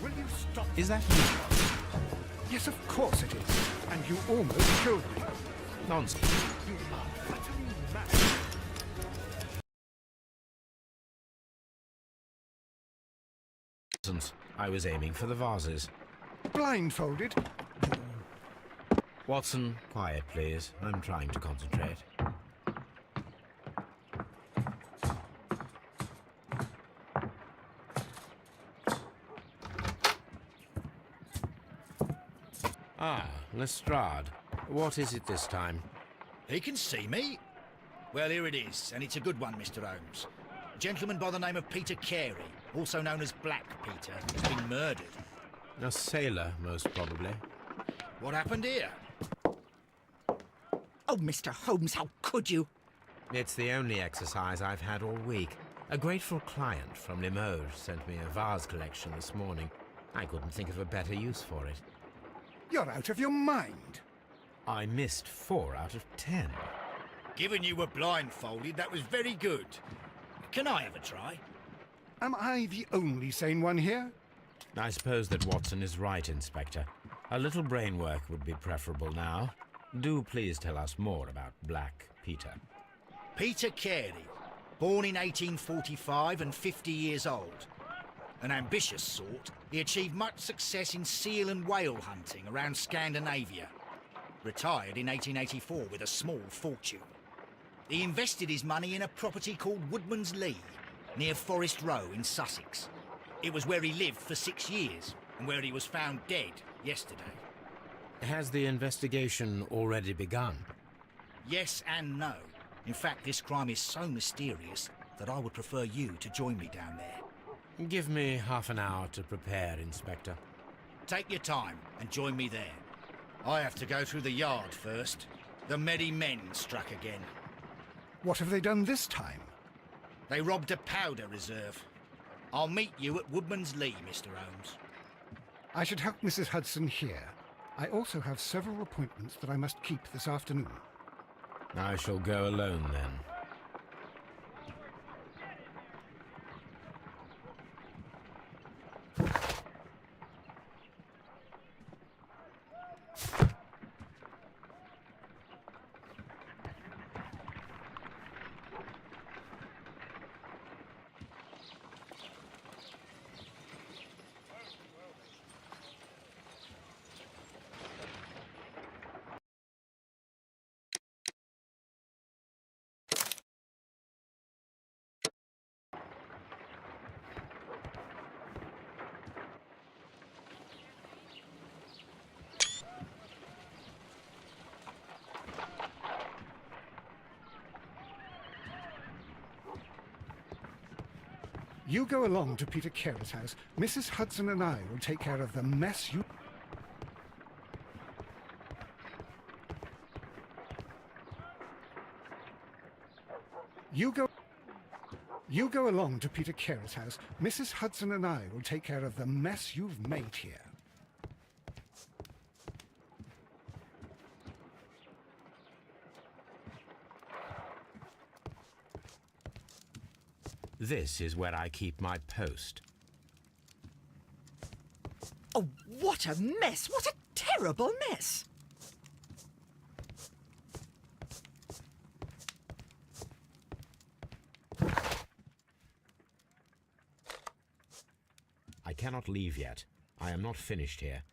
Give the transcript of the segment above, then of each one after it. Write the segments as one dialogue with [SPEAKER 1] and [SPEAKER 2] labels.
[SPEAKER 1] Will you stop?
[SPEAKER 2] Is that you?
[SPEAKER 1] Yes, of course it is. And you almost killed me.
[SPEAKER 2] Nonsense.
[SPEAKER 1] You are utterly mad.
[SPEAKER 2] Nonsense. I was aiming for the vases.
[SPEAKER 1] Blindfolded?
[SPEAKER 2] Watson, quiet, please. I'm trying to concentrate. Ah, Lestrade. What is it this time?
[SPEAKER 3] He can see me. Well, here it is, and it's a good one, Mr. Holmes. A gentleman by the name of Peter Carey, also known as Black Peter, has been murdered.
[SPEAKER 2] A sailor, most probably.
[SPEAKER 3] What happened here?
[SPEAKER 4] Oh, Mr. Holmes, how could you?
[SPEAKER 2] It's the only exercise I've had all week. A grateful client from Limoges sent me a vase collection this morning. I couldn't think of a better use for it.
[SPEAKER 1] You're out of your mind.
[SPEAKER 2] I missed 4 out of 10.
[SPEAKER 3] Given you were blindfolded, that was very good. Can I have a try?
[SPEAKER 1] Am I the only sane one here?
[SPEAKER 2] I suppose that Watson is right, Inspector. A little brain work would be preferable now. Do please tell us more about Black Peter.
[SPEAKER 3] Peter Carey, born in 1845 and 50 years old. An ambitious sort, he achieved much success in seal and whale hunting around Scandinavia. Retired in 1884 with a small fortune. He invested his money in a property called Woodman's Lee, near Forest Row in Sussex. It was where he lived for 6 years, and where he was found dead yesterday.
[SPEAKER 2] Has the investigation already begun?
[SPEAKER 3] Yes and no. In fact, this crime is so mysterious that I would prefer you to join me down there.
[SPEAKER 2] Give me half an hour to prepare, Inspector.
[SPEAKER 3] Take your time and join me there. I have to go through the yard first. The Merry Men struck again.
[SPEAKER 1] What have they done this time?
[SPEAKER 3] They robbed a powder reserve. I'll meet you at Woodman's Lee, Mr. Holmes.
[SPEAKER 1] I should help Mrs. Hudson here. I also have several appointments that I must keep this afternoon.
[SPEAKER 2] I shall go alone, then.
[SPEAKER 1] You go along to Peter Carey's house. Mrs. Hudson and I will take care of the mess you... You go along to Peter Carey's house. Mrs. Hudson and I will take care of the mess you've made here.
[SPEAKER 2] This is where I keep my post.
[SPEAKER 4] Oh, what a mess! What a terrible mess!
[SPEAKER 2] I cannot leave yet. I am not finished here.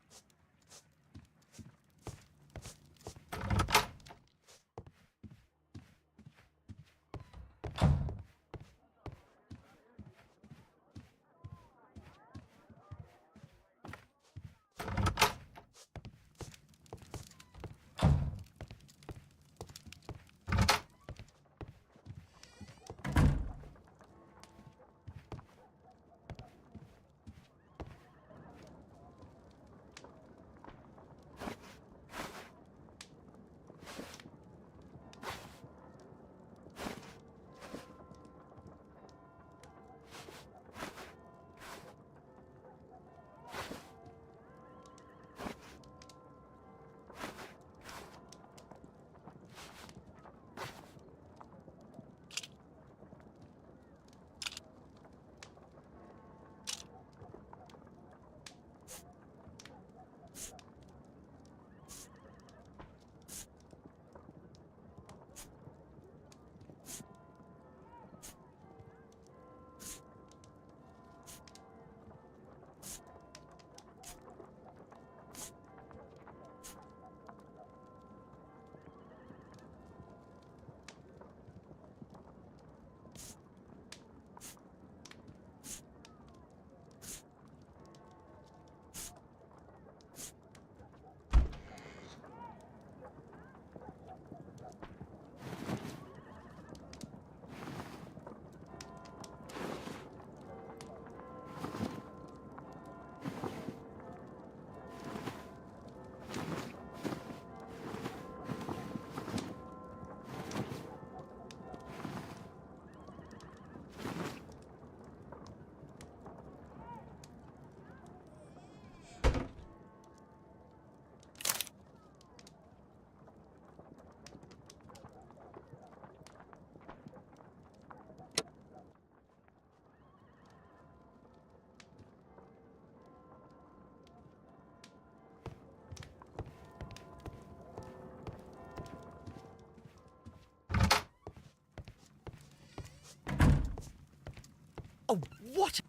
[SPEAKER 4] What?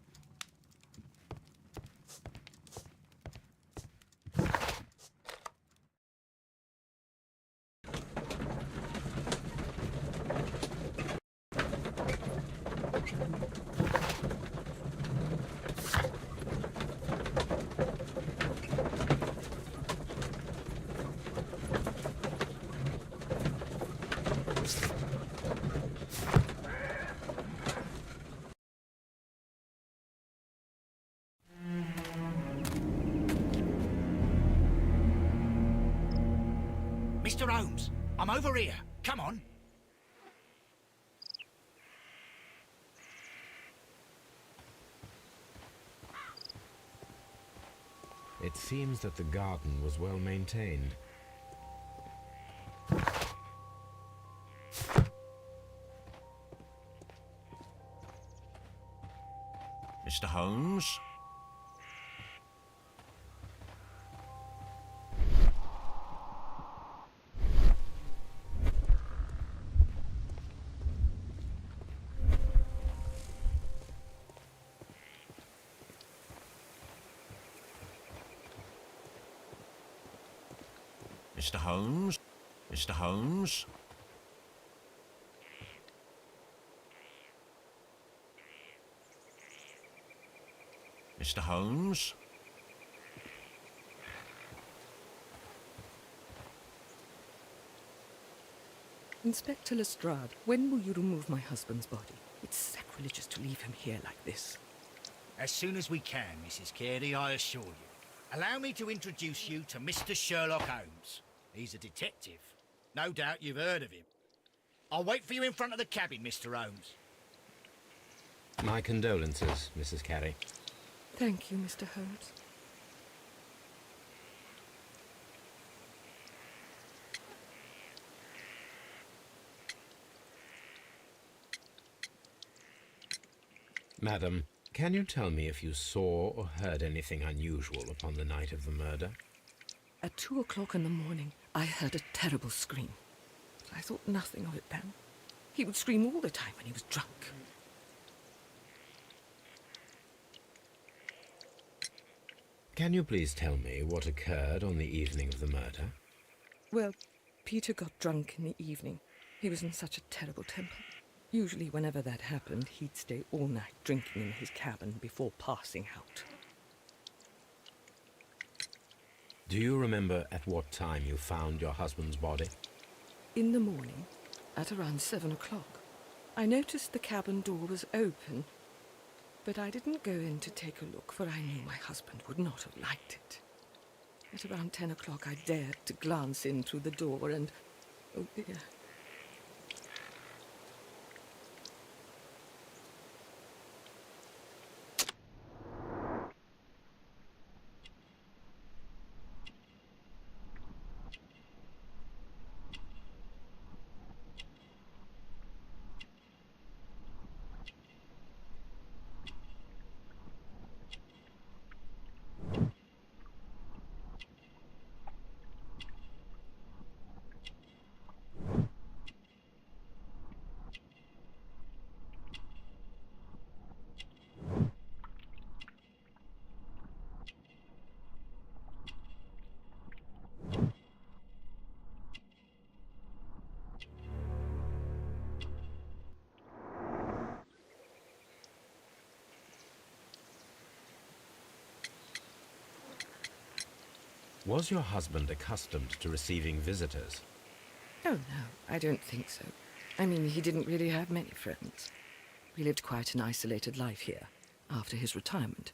[SPEAKER 3] Mr. Holmes, I'm over here. Come on.
[SPEAKER 2] It seems that the garden was well maintained.
[SPEAKER 5] Mr. Holmes? Mr. Holmes? Mr. Holmes? Mr. Holmes?
[SPEAKER 6] Inspector Lestrade, when will you remove my husband's body? It's sacrilegious to leave him here like this.
[SPEAKER 3] As soon as we can, Mrs. Carey, I assure you. Allow me to introduce you to Mr. Sherlock Holmes. He's a detective. No doubt you've heard of him. I'll wait for you in front of the cabin, Mr. Holmes.
[SPEAKER 2] My condolences, Mrs. Carey.
[SPEAKER 6] Thank you, Mr. Holmes.
[SPEAKER 2] Madam, can you tell me if you saw or heard anything unusual upon the night of the murder?
[SPEAKER 6] At 2 o'clock in the morning, I heard a terrible scream. I thought nothing of it then. He would scream all the time when he was drunk.
[SPEAKER 2] Can you please tell me what occurred on the evening of the murder?
[SPEAKER 6] Well, Peter got drunk in the evening. He was in such a terrible temper. Usually whenever that happened, he'd stay all night drinking in his cabin before passing out.
[SPEAKER 2] Do you remember at what time you found your husband's body?
[SPEAKER 6] In the morning, at around 7 o'clock, I noticed the cabin door was open, but I didn't go in to take a look, for I knew my husband would not have liked it. At around 10 o'clock, I dared to glance in through the door and, oh dear.
[SPEAKER 2] Was your husband accustomed to receiving visitors?
[SPEAKER 6] Oh, no, I don't think so. I mean, he didn't really have many friends. We lived quite an isolated life here, after his retirement.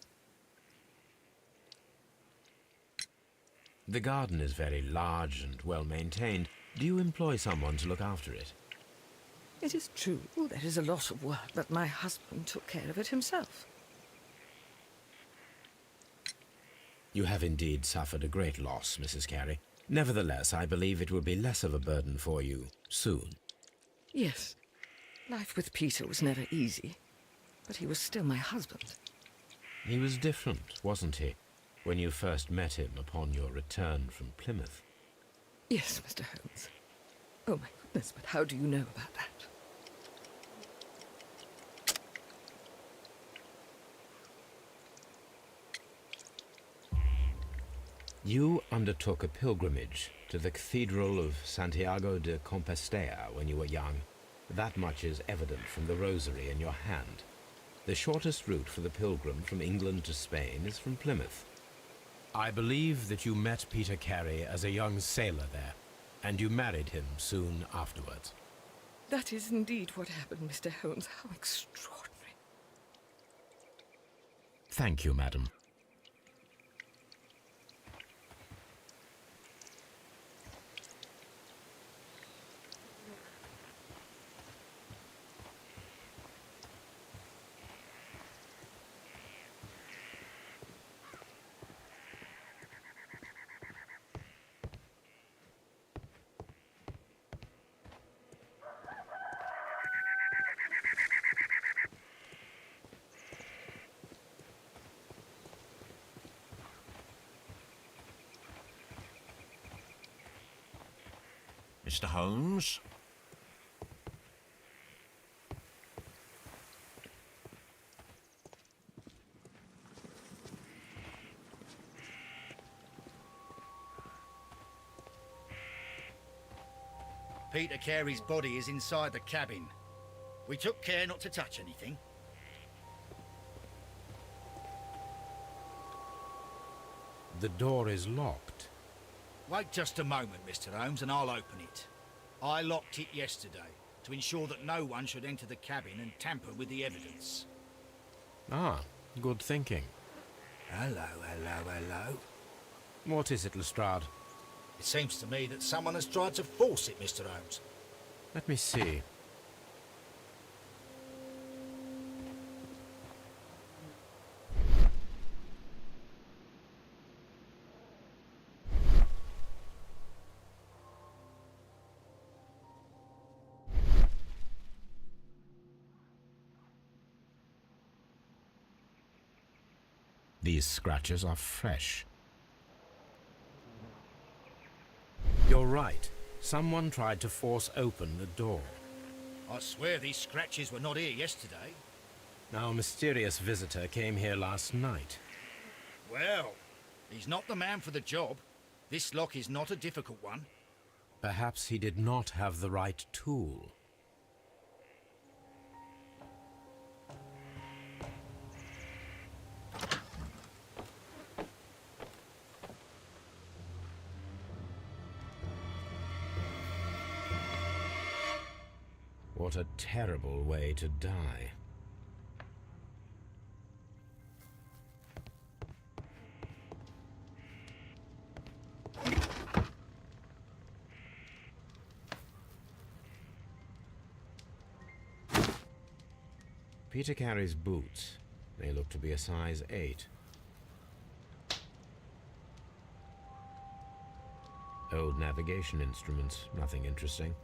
[SPEAKER 2] The garden is very large and well maintained. Do you employ someone to look after it?
[SPEAKER 6] It is true, there is a lot of work, but my husband took care of it himself.
[SPEAKER 2] You have indeed suffered a great loss, Mrs. Carey. Nevertheless, I believe it will be less of a burden for you soon.
[SPEAKER 6] Yes, life with Peter was never easy, but he was still my husband.
[SPEAKER 2] He was different, wasn't he, when you first met him upon your return from Plymouth?
[SPEAKER 6] Yes, Mr. Holmes. Oh, my goodness, but how do you know about that?
[SPEAKER 2] You undertook a pilgrimage to the Cathedral of Santiago de Compostela when you were young. That much is evident from the rosary in your hand. The shortest route for the pilgrim from England to Spain is from Plymouth. I believe that you met Peter Carey as a young sailor there, and you married him soon afterwards.
[SPEAKER 6] That is indeed what happened, Mr. Holmes. How extraordinary.
[SPEAKER 2] Thank you, madam.
[SPEAKER 5] Mr. Holmes?
[SPEAKER 3] Peter Carey's body is inside the cabin. We took care not to touch anything.
[SPEAKER 2] The door is locked.
[SPEAKER 3] Wait just a moment, Mr. Holmes, and I'll open it. I locked it yesterday to ensure that no one should enter the cabin and tamper with the evidence.
[SPEAKER 2] Ah, good thinking.
[SPEAKER 3] Hello, hello, hello.
[SPEAKER 2] What is it, Lestrade?
[SPEAKER 3] It seems to me that someone has tried to force it, Mr. Holmes.
[SPEAKER 2] Let me see. These scratches are fresh. You're right. Someone tried to force open the door.
[SPEAKER 3] I swear these scratches were not here yesterday.
[SPEAKER 2] Our mysterious visitor came here last night.
[SPEAKER 3] Well, he's not the man for the job. This lock is not a difficult one.
[SPEAKER 2] Perhaps he did not have the right tool. What a terrible way to die. Peter Carey's boots. They look to be a size 8. Old navigation instruments, nothing interesting.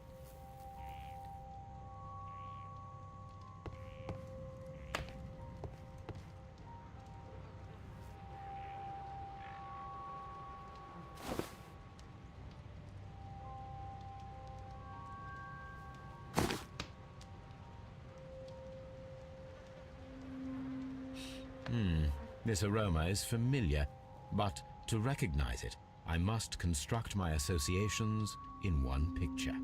[SPEAKER 2] This aroma is familiar, but to recognize it, I must construct my associations in one picture.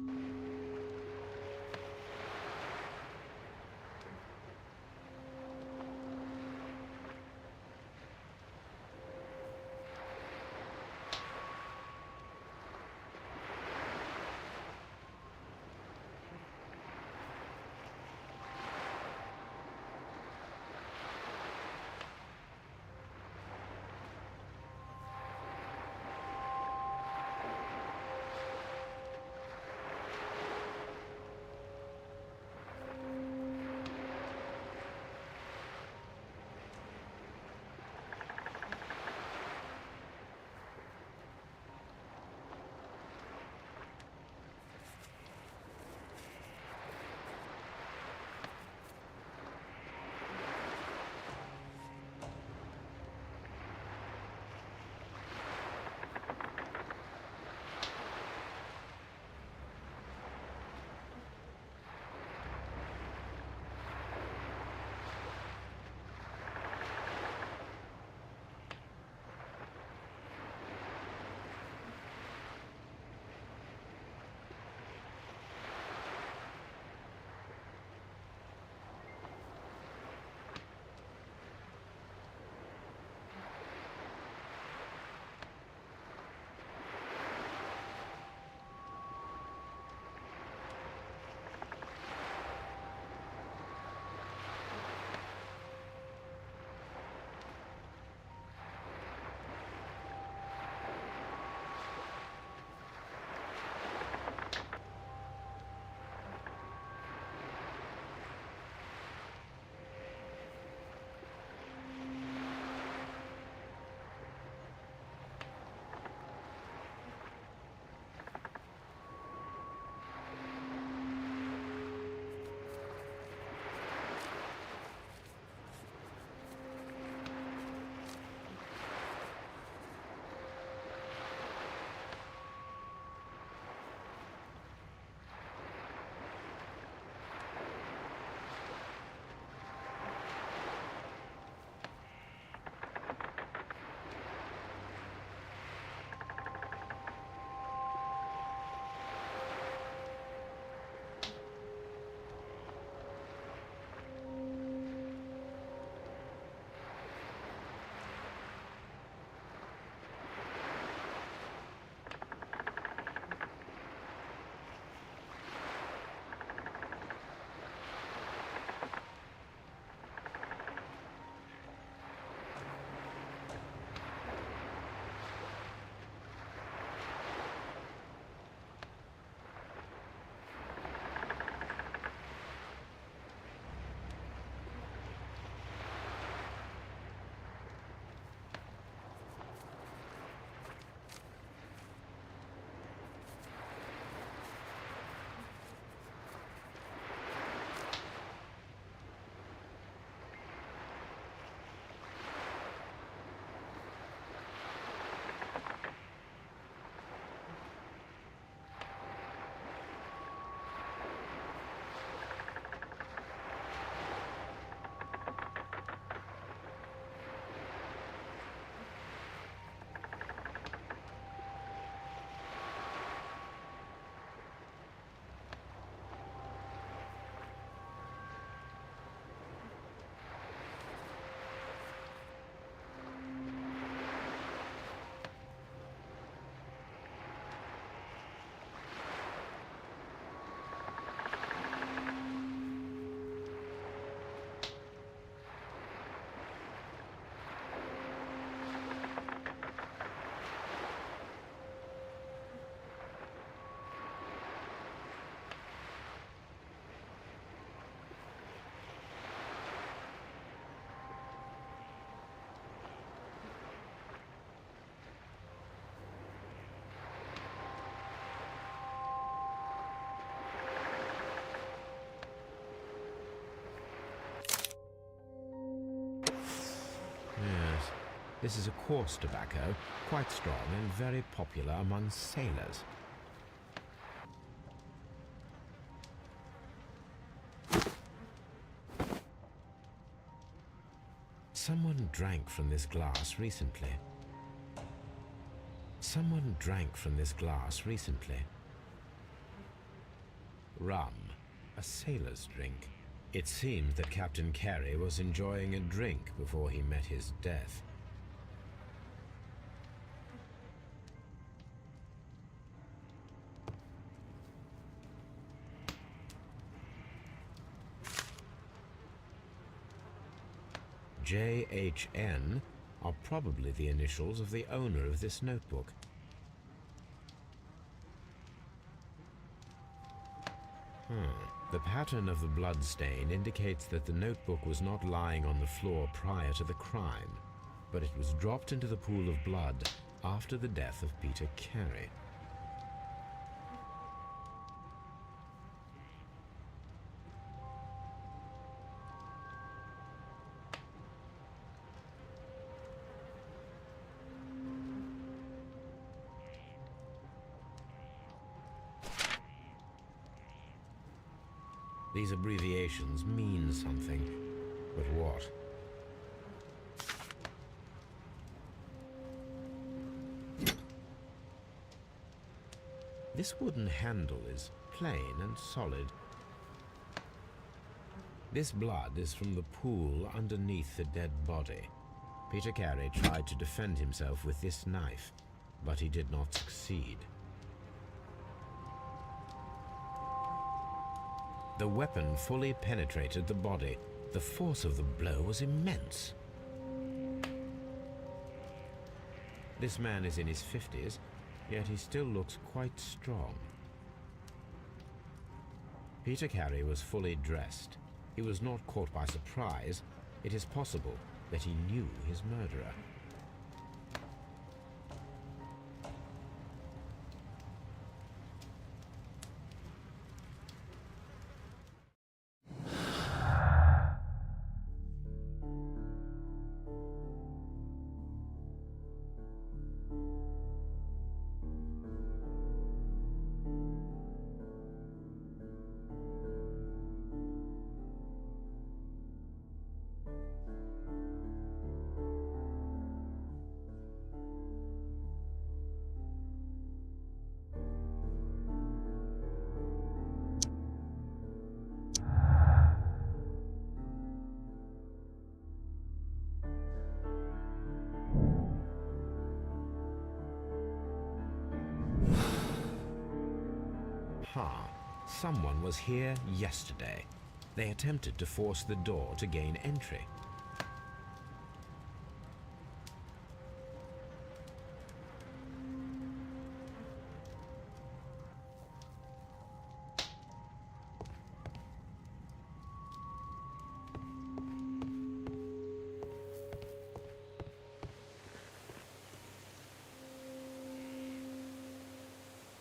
[SPEAKER 2] This is a coarse tobacco, quite strong and very popular among sailors. Someone drank from this glass recently. Someone drank from this glass recently. Rum, a sailor's drink. It seemed that Captain Carey was enjoying a drink before he met his death. JHN are probably the initials of the owner of this notebook. The pattern of the blood stain indicates that the notebook was not lying on the floor prior to the crime, but it was dropped into the pool of blood after the death of Peter Carey. These abbreviations mean something, but what? This wooden handle is plain and solid. This blood is from the pool underneath the dead body. Peter Carey tried to defend himself with this knife, but he did not succeed. The weapon fully penetrated the body. The force of the blow was immense. This man is in his 50s, yet he still looks quite strong. Peter Carey was fully dressed. He was not caught by surprise. It is possible that he knew his murderer. Someone was here yesterday. They attempted to force the door to gain entry.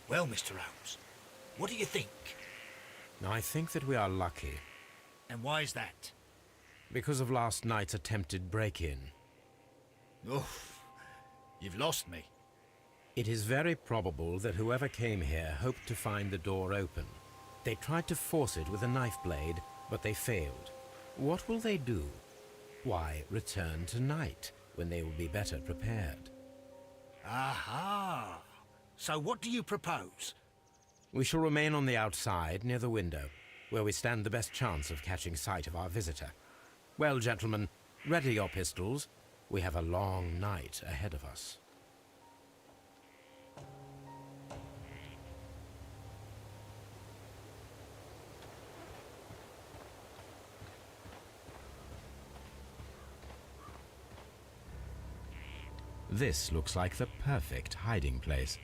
[SPEAKER 3] Well, Mr. Holmes, what do you think?
[SPEAKER 2] I think that we are lucky.
[SPEAKER 3] And why is that?
[SPEAKER 2] Because of last night's attempted break-in.
[SPEAKER 3] Oof, you've lost me.
[SPEAKER 2] It is very probable that whoever came here hoped to find the door open. They tried to force it with a knife blade, but they failed. What will they do? Why, return tonight, when they will be better prepared.
[SPEAKER 3] Aha! So what do you propose?
[SPEAKER 2] We shall remain on the outside, near the window, where we stand the best chance of catching sight of our visitor. Well, gentlemen, ready your pistols. We have a long night ahead of us. This looks like the perfect hiding place.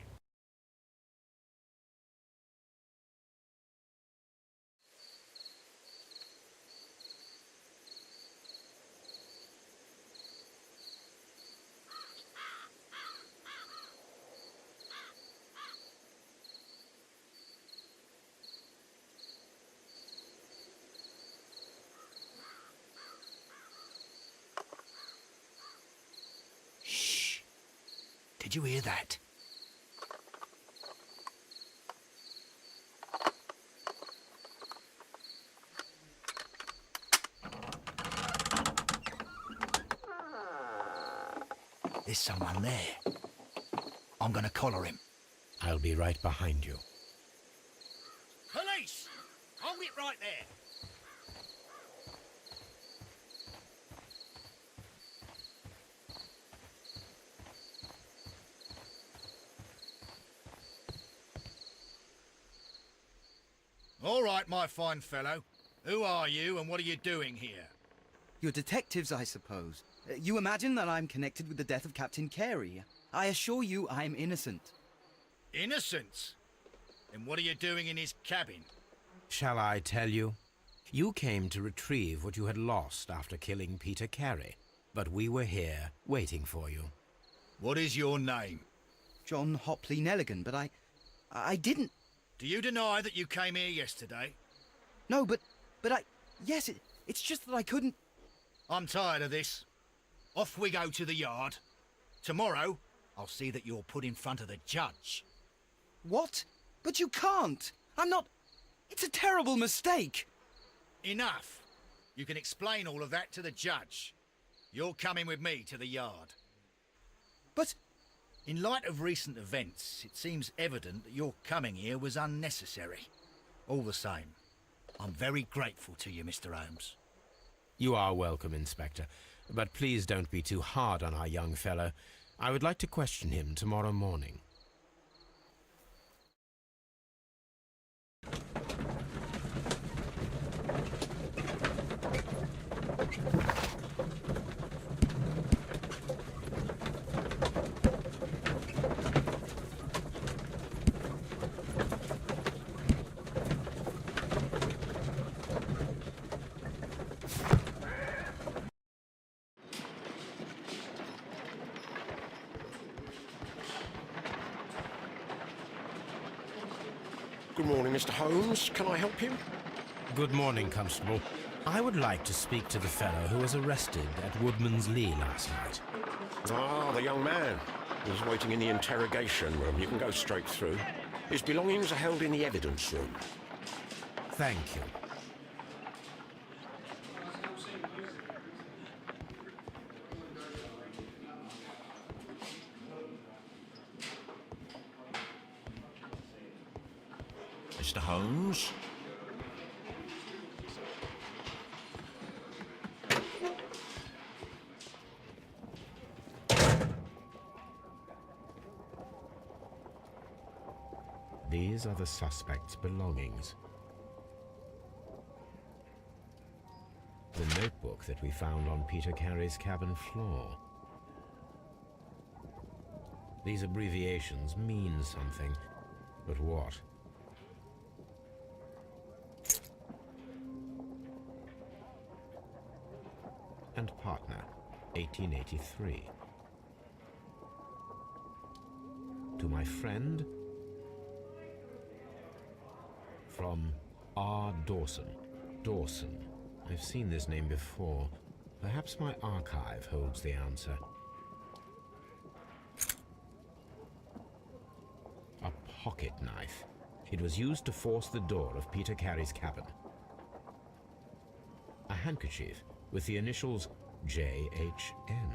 [SPEAKER 3] Did you hear that? There's someone there. I'm gonna collar him.
[SPEAKER 2] I'll be right behind you.
[SPEAKER 3] Police! Hold it right there. All right, my fine fellow. Who are you and what are you doing here?
[SPEAKER 7] You're detectives, I suppose. You imagine that I'm connected with the death of Captain Carey. I assure you I'm innocent.
[SPEAKER 3] Innocent? Then what are you doing in his cabin?
[SPEAKER 2] Shall I tell you? You came to retrieve what you had lost after killing Peter Carey, but we were here waiting for you.
[SPEAKER 3] What is your name?
[SPEAKER 7] John Hopley Nelligan, but I didn't...
[SPEAKER 3] Do you deny that you came here yesterday?
[SPEAKER 7] No, but yes, it's just that I couldn't...
[SPEAKER 3] I'm tired of this. Off we go to the yard. Tomorrow, I'll see that you're put in front of the judge.
[SPEAKER 7] What? But you can't! I'm not... It's a terrible mistake!
[SPEAKER 3] Enough. You can explain all of that to the judge. You're coming with me to the yard.
[SPEAKER 7] But...
[SPEAKER 3] In light of recent events, it seems evident that your coming here was unnecessary. All the same, I'm very grateful to you, Mr. Holmes.
[SPEAKER 2] You are welcome, Inspector, but please don't be too hard on our young fellow. I would like to question him tomorrow morning.
[SPEAKER 8] Good morning, Mr. Holmes. Can I help you?
[SPEAKER 2] Good morning, Constable. I would like to speak to the fellow who was arrested at Woodman's Lee last night.
[SPEAKER 8] Ah, the young man. He's waiting in the interrogation room. You can go straight through. His belongings are held in the evidence room.
[SPEAKER 2] Thank you.
[SPEAKER 5] Mr. Holmes?
[SPEAKER 2] These are the suspect's belongings. The notebook that we found on Peter Carey's cabin floor. These abbreviations mean something, but what? And partner, 1883. To my friend, from R. Dawson. Dawson. I've seen this name before. Perhaps my archive holds the answer. A pocket knife. It was used to force the door of Peter Carey's cabin. A handkerchief with the initials J.H.N.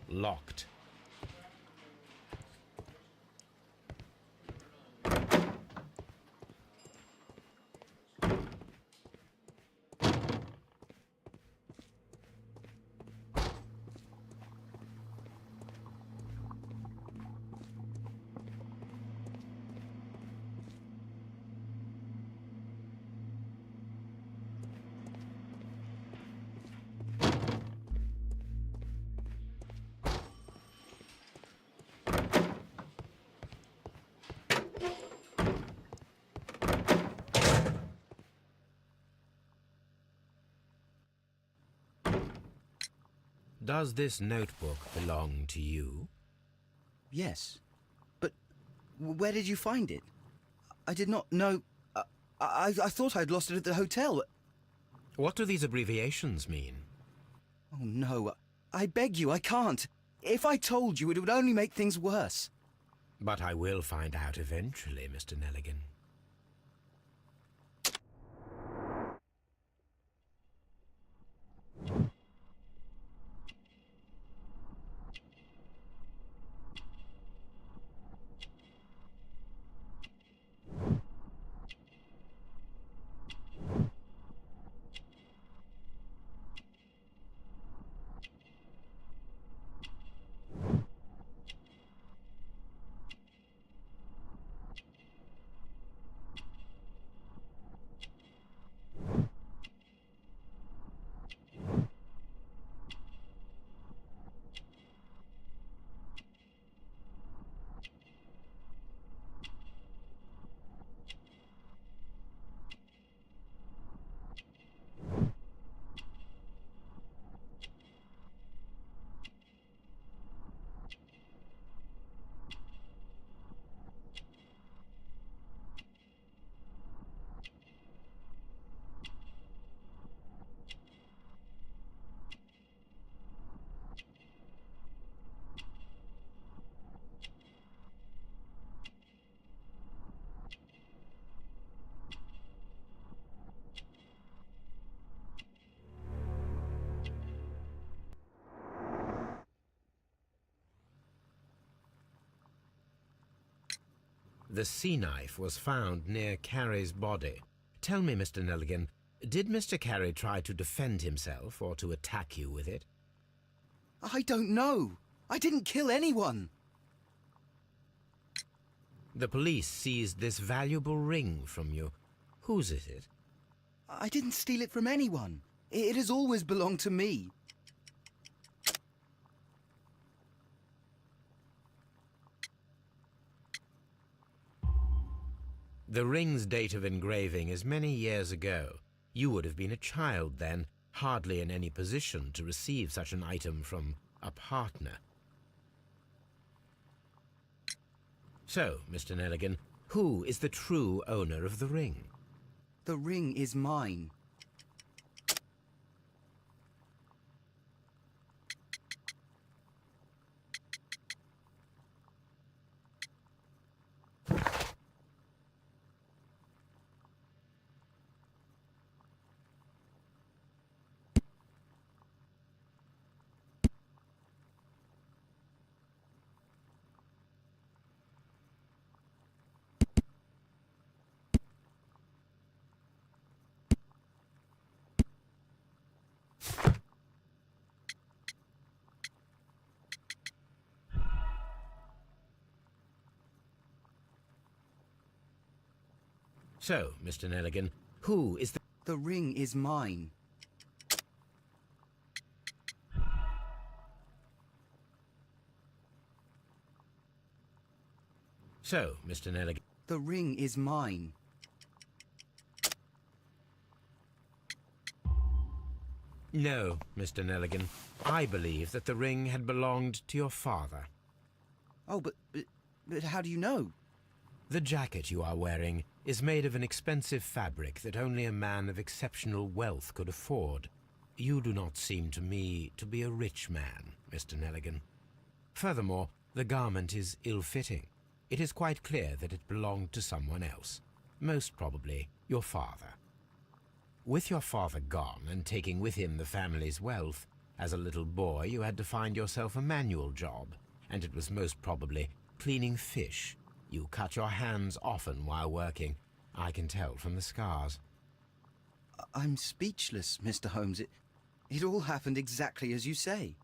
[SPEAKER 2] Locked. Does this notebook belong to you?
[SPEAKER 7] Yes. But where did you find it? I did not know... I thought I'd lost it at the hotel.
[SPEAKER 2] What do these abbreviations mean?
[SPEAKER 7] Oh, no. I beg you, I can't. If I told you, it would only make things worse.
[SPEAKER 2] But I will find out eventually, Mr. Nelligan. The sea knife was found near Carey's body. Tell me, Mr. Nelligan, did Mr. Carey try to defend himself or to attack you with it?
[SPEAKER 7] I don't know. I didn't kill anyone.
[SPEAKER 2] The police seized this valuable ring from you. Whose is it?
[SPEAKER 7] I didn't steal it from anyone. It has always belonged to me.
[SPEAKER 2] The ring's date of engraving is many years ago. You would have been a child then, hardly in any position to receive such an item from a partner. So, Mr. Nelligan, who is the true owner of the ring?
[SPEAKER 7] The ring is mine.
[SPEAKER 2] So, Mr. Nelligan, who is the...
[SPEAKER 7] The ring is mine.
[SPEAKER 2] So, Mr. Nelligan...
[SPEAKER 7] The ring is mine.
[SPEAKER 2] No, Mr. Nelligan. I believe that the ring had belonged to your father.
[SPEAKER 7] Oh, but how do you know?
[SPEAKER 2] The jacket you are wearing is made of an expensive fabric that only a man of exceptional wealth could afford. You do not seem to me to be a rich man, Mr. Nelligan. Furthermore, the garment is ill-fitting. It is quite clear that it belonged to someone else, most probably your father. With your father gone and taking with him the family's wealth, as a little boy you had to find yourself a manual job, and it was most probably cleaning fish. You cut your hands often while working. I can tell from the scars.
[SPEAKER 7] I'm speechless, Mr. Holmes. It all happened exactly as you say.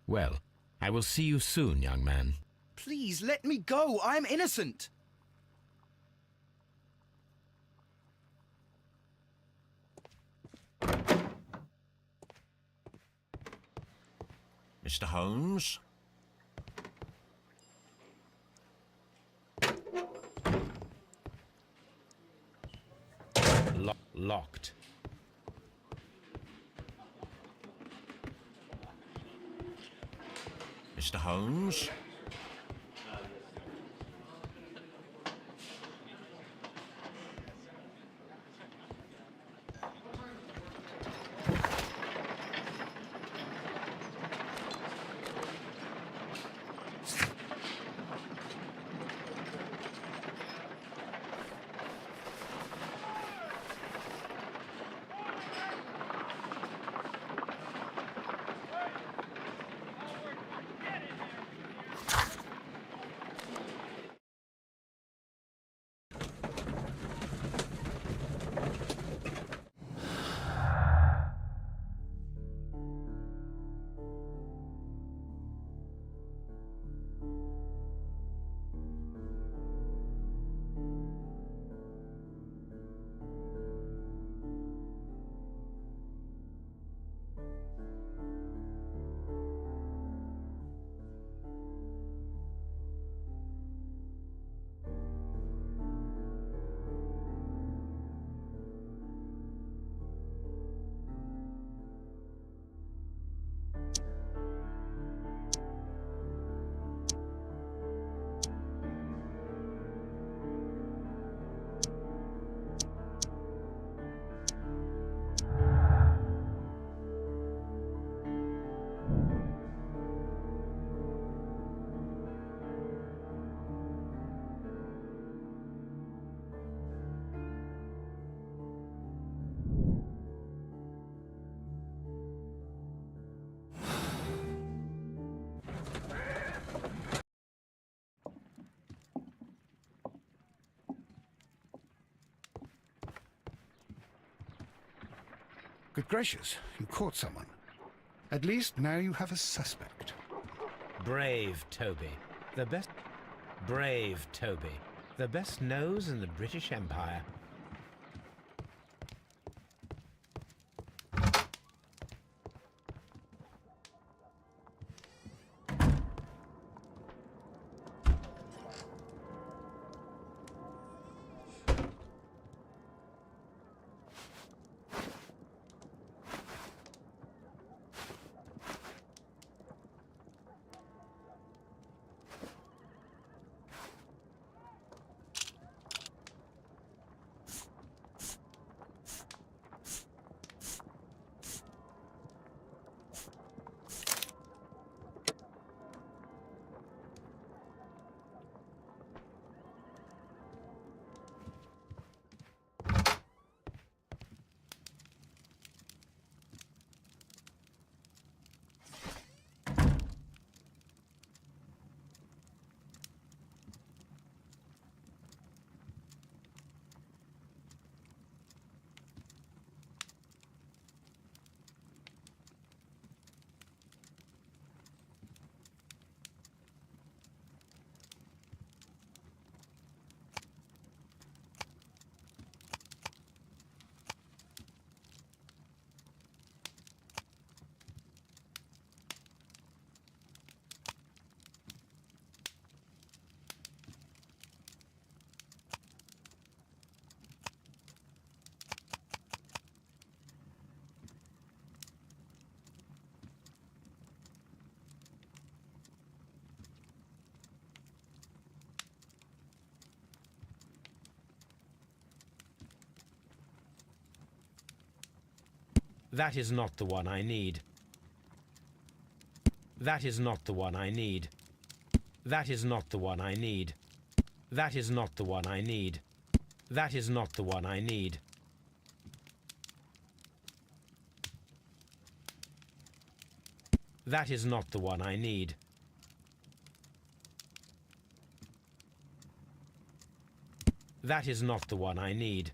[SPEAKER 2] Well, I will see you soon, young man.
[SPEAKER 7] Please, let me go. I'm innocent.
[SPEAKER 5] Mr. Holmes?
[SPEAKER 2] Locked.
[SPEAKER 5] Mr. Holmes?
[SPEAKER 1] Good gracious, you caught someone. At least now you have a suspect.
[SPEAKER 2] Brave Toby. The best... Brave Toby. The best nose in the British Empire. That is not the one I need. That is not the one I need. That is not the one I need. That is not the one I need. That is not the one I need. That is not the one I need. That is not the one I need.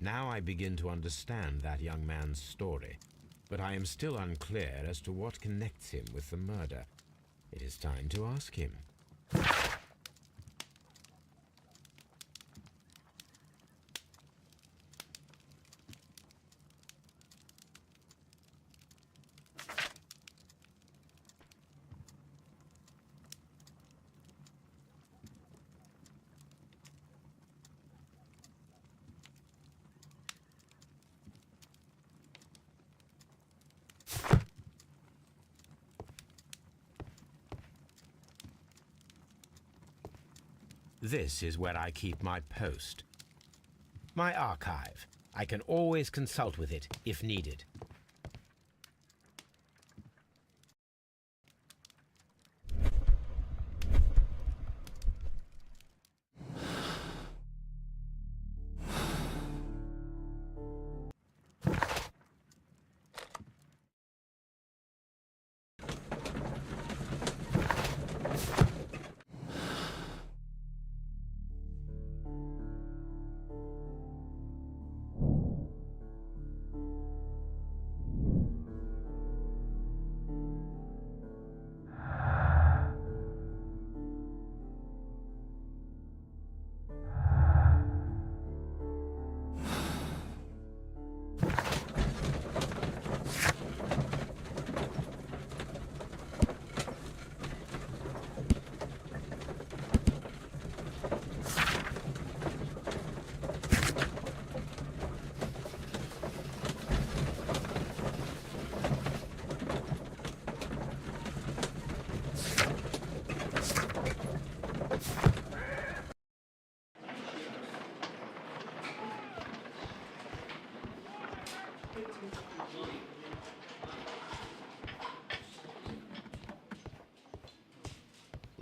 [SPEAKER 2] Now I begin to understand that young man's story, but I am still unclear as to what connects him with the murder. It is time to ask him. This is where I keep my post. My archive. I can always consult with it if needed.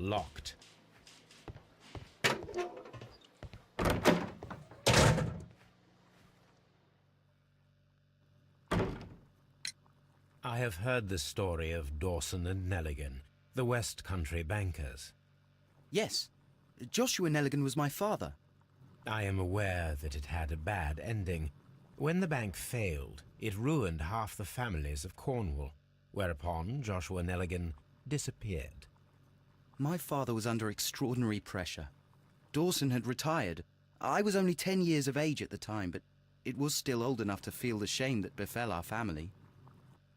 [SPEAKER 2] Locked. I have heard the story of Dawson and Nelligan, the West Country bankers.
[SPEAKER 7] Yes. Joshua Nelligan was my father.
[SPEAKER 2] I am aware that it had a bad ending. When the bank failed, it ruined half the families of Cornwall, whereupon Joshua Nelligan disappeared.
[SPEAKER 7] My father was under extraordinary pressure. Dawson had retired. I was only 10 years of age at the time, but it was still old enough to feel the shame that befell our family.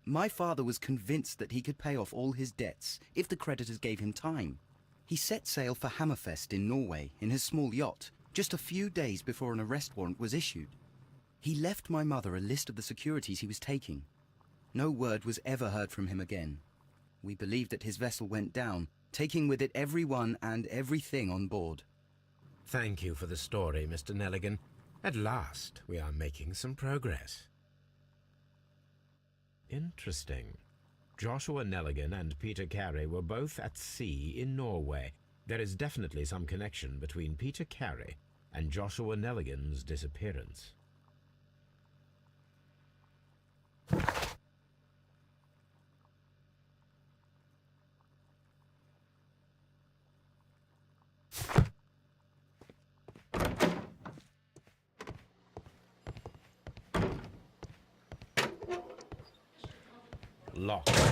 [SPEAKER 7] My father was convinced that he could pay off all his debts if the creditors gave him time. He set sail for Hammerfest in Norway in his small yacht, just a few days before an arrest warrant was issued. He left my mother a list of the securities he was taking. No word was ever heard from him again. We believe that his vessel went down, taking with it everyone and everything on board.
[SPEAKER 2] Thank you for the story, Mr. Nelligan. At last, we are making some progress. Interesting. Joshua Nelligan and Peter Carey were both at sea in Norway. There is definitely some connection between Peter Carey and Joshua Nelligan's disappearance. Locked.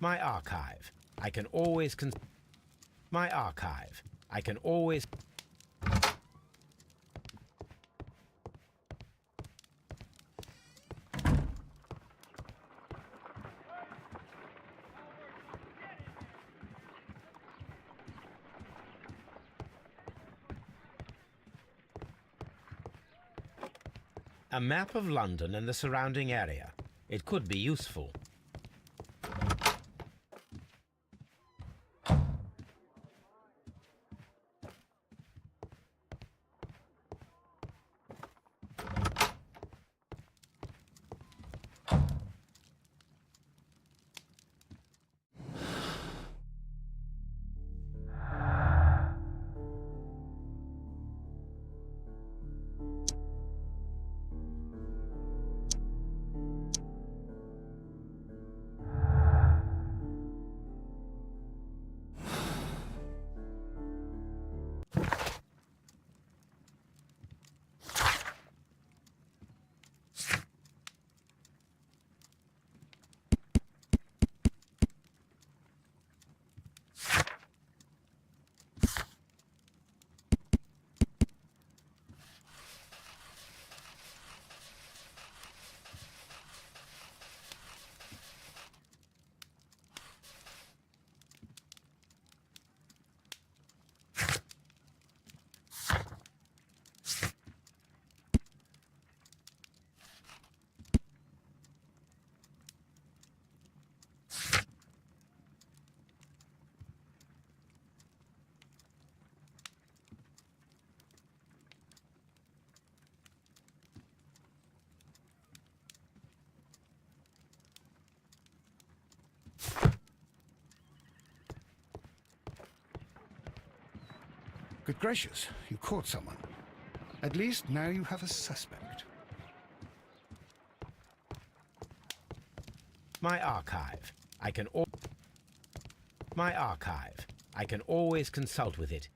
[SPEAKER 2] My archive. I can always My archive. I can always... A map of London and the surrounding area. It could be useful.
[SPEAKER 1] Good gracious, you caught someone. At least now you have a suspect.
[SPEAKER 2] My archive. My archive. I can always consult with it.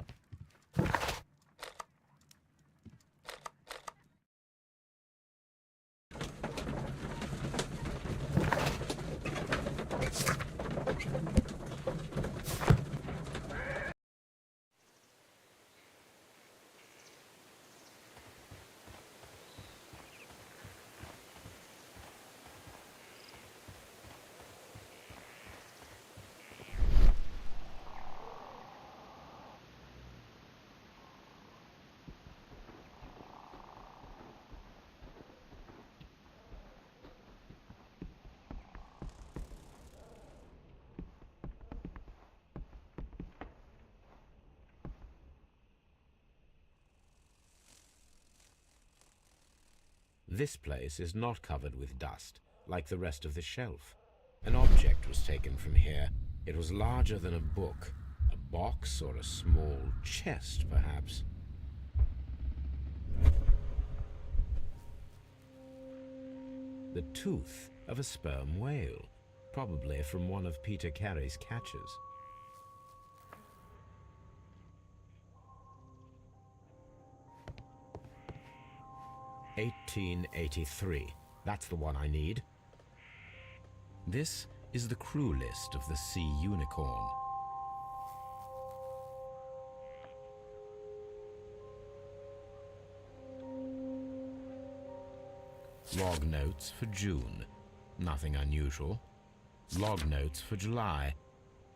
[SPEAKER 2] This place is not covered with dust, like the rest of the shelf. An object was taken from here. It was larger than a book. A box or a small chest, perhaps. The tooth of a sperm whale, probably from one of Peter Carey's catches. "1883. That's the one I need. This is the crew list of the Sea Unicorn. Log notes for June. Nothing unusual. Log notes for July.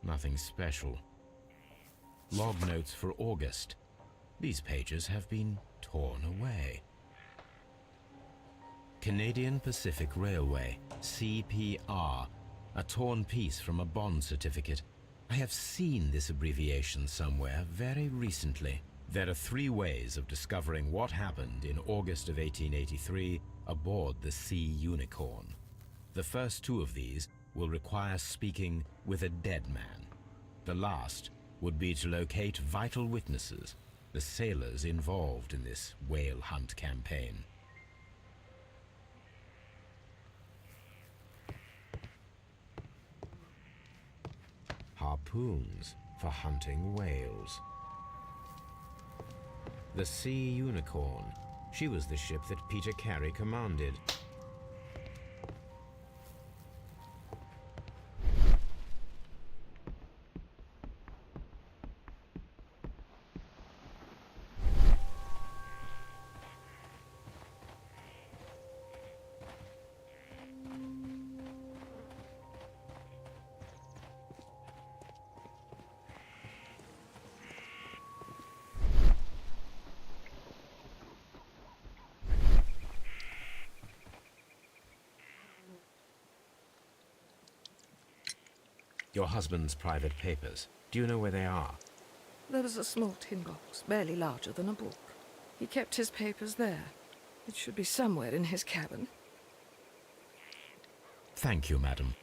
[SPEAKER 2] Nothing special. Log notes for August. These pages have been torn away. Canadian Pacific Railway, CPR, a torn piece from a bond certificate. I have seen this abbreviation somewhere very recently. There are 3 ways of discovering what happened in August of 1883 aboard the Sea Unicorn. The first 2 of these will require speaking with a dead man. The last would be to locate vital witnesses, the sailors involved in this whale hunt campaign. Harpoons for hunting whales. The Sea Unicorn. She was the ship that Peter Carey commanded. Your husband's private papers. Do you know where they are?
[SPEAKER 6] There was a small tin box, barely larger than a book. He kept his papers there. It should be somewhere in his cabin.
[SPEAKER 2] Thank you, madam.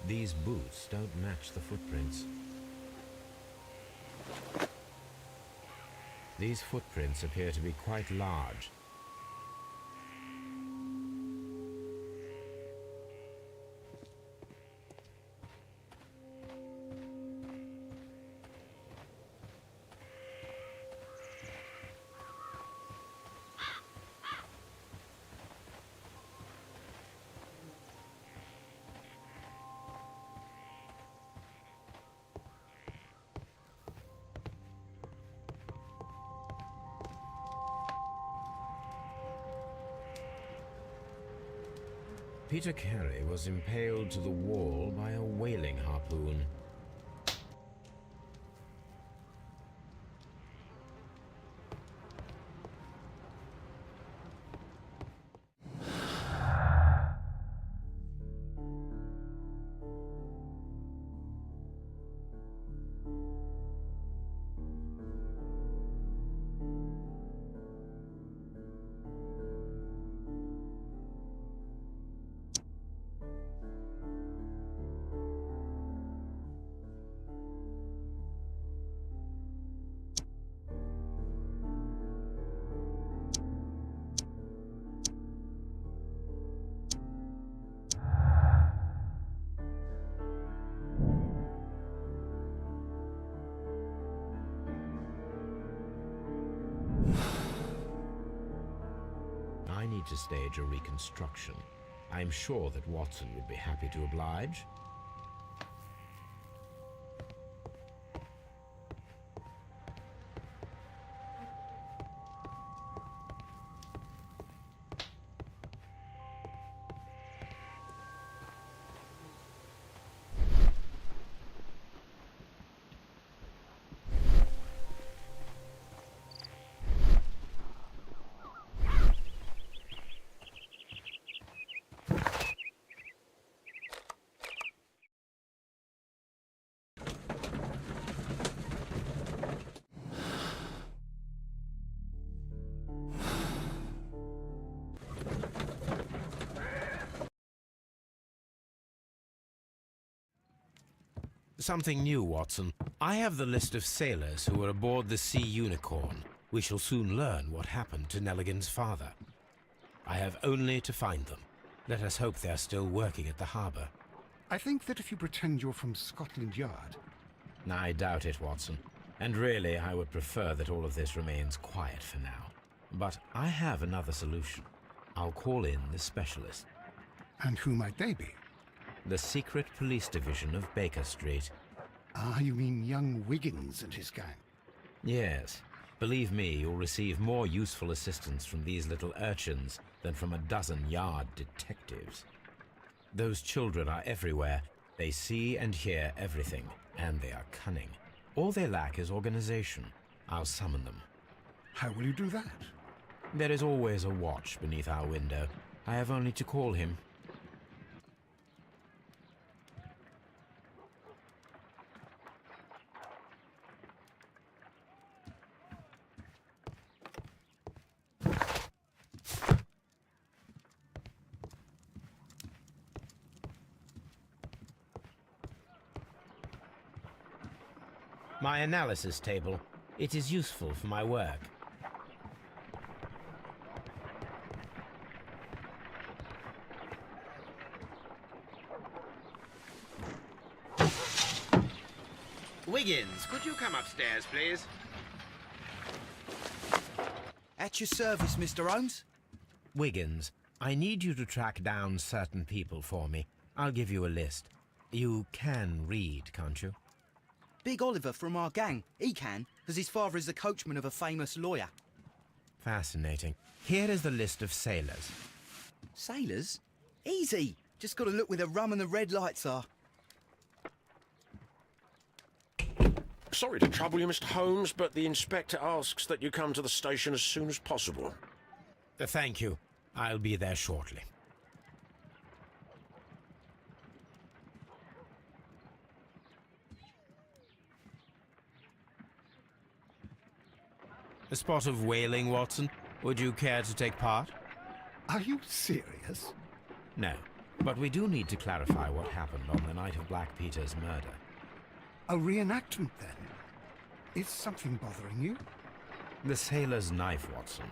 [SPEAKER 2] These boots don't match the footprints. These footprints appear to be quite large. Peter Carey was impaled to the wall by a whaling harpoon. I need to stage a reconstruction. I'm sure that Watson would be happy to oblige. Something new, Watson. I have the list of sailors who were aboard the Sea Unicorn. We shall soon learn what happened to Nelligan's father. I have only to find them. Let us hope they are still working at the harbour.
[SPEAKER 1] I think that if you pretend you're from Scotland Yard...
[SPEAKER 2] I doubt it, Watson. And really, I would prefer that all of this remains quiet for now. But I have another solution. I'll call in the specialist.
[SPEAKER 1] And who might they be?
[SPEAKER 2] The secret police division of Baker Street.
[SPEAKER 1] Ah, you mean young Wiggins and his gang?
[SPEAKER 2] Yes. Believe me, you'll receive more useful assistance from these little urchins than from a dozen yard detectives. Those children are everywhere. They see and hear everything, and they are cunning. All they lack is organization. I'll summon them.
[SPEAKER 1] How will you do that?
[SPEAKER 2] There is always a watch beneath our window. I have only to call him. My analysis table. It is useful for my work.
[SPEAKER 9] Wiggins, could you come upstairs, please?
[SPEAKER 7] At your service, Mr. Holmes.
[SPEAKER 2] Wiggins, I need you to track down certain people for me. I'll give you a list. You can read, can't you?
[SPEAKER 7] Big Oliver from our gang. He can, because his father is the coachman of a famous lawyer.
[SPEAKER 2] Fascinating. Here is the list of sailors.
[SPEAKER 7] Sailors? Easy. Just got to look where the rum and the red lights are.
[SPEAKER 8] Sorry to trouble you, Mr. Holmes, but the inspector asks that you come to the station as soon as possible.
[SPEAKER 2] Thank you. I'll be there shortly. A spot of whaling, Watson? Would you care to take part?
[SPEAKER 1] Are you serious?
[SPEAKER 2] No, but we do need to clarify what happened on the night of Black Peter's murder.
[SPEAKER 1] A reenactment, then? Is something bothering you?
[SPEAKER 2] The sailor's knife, Watson.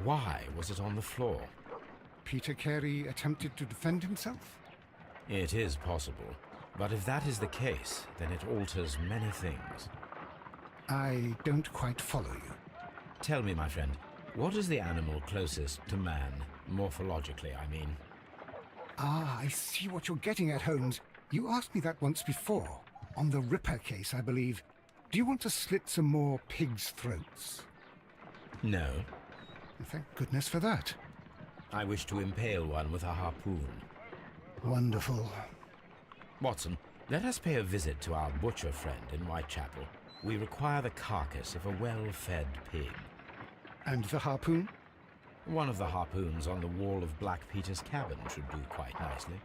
[SPEAKER 2] Why was it on the floor?
[SPEAKER 1] Peter Carey attempted to defend himself?
[SPEAKER 2] It is possible. But if that is the case, then it alters many things.
[SPEAKER 1] I don't quite follow you.
[SPEAKER 2] Tell me, my friend, what is the animal closest to man? Morphologically, I mean.
[SPEAKER 1] Ah, I see what you're getting at, Holmes. You asked me that once before. On the Ripper case, I believe. Do you want to slit some more pigs' throats?
[SPEAKER 2] No.
[SPEAKER 1] Thank goodness for that.
[SPEAKER 2] I wish to impale one with a harpoon.
[SPEAKER 1] Wonderful.
[SPEAKER 2] Watson, let us pay a visit to our butcher friend in Whitechapel. We require the carcass of a well-fed pig.
[SPEAKER 1] And the harpoon?
[SPEAKER 2] One of the harpoons on the wall of Black Peter's cabin should do quite nicely.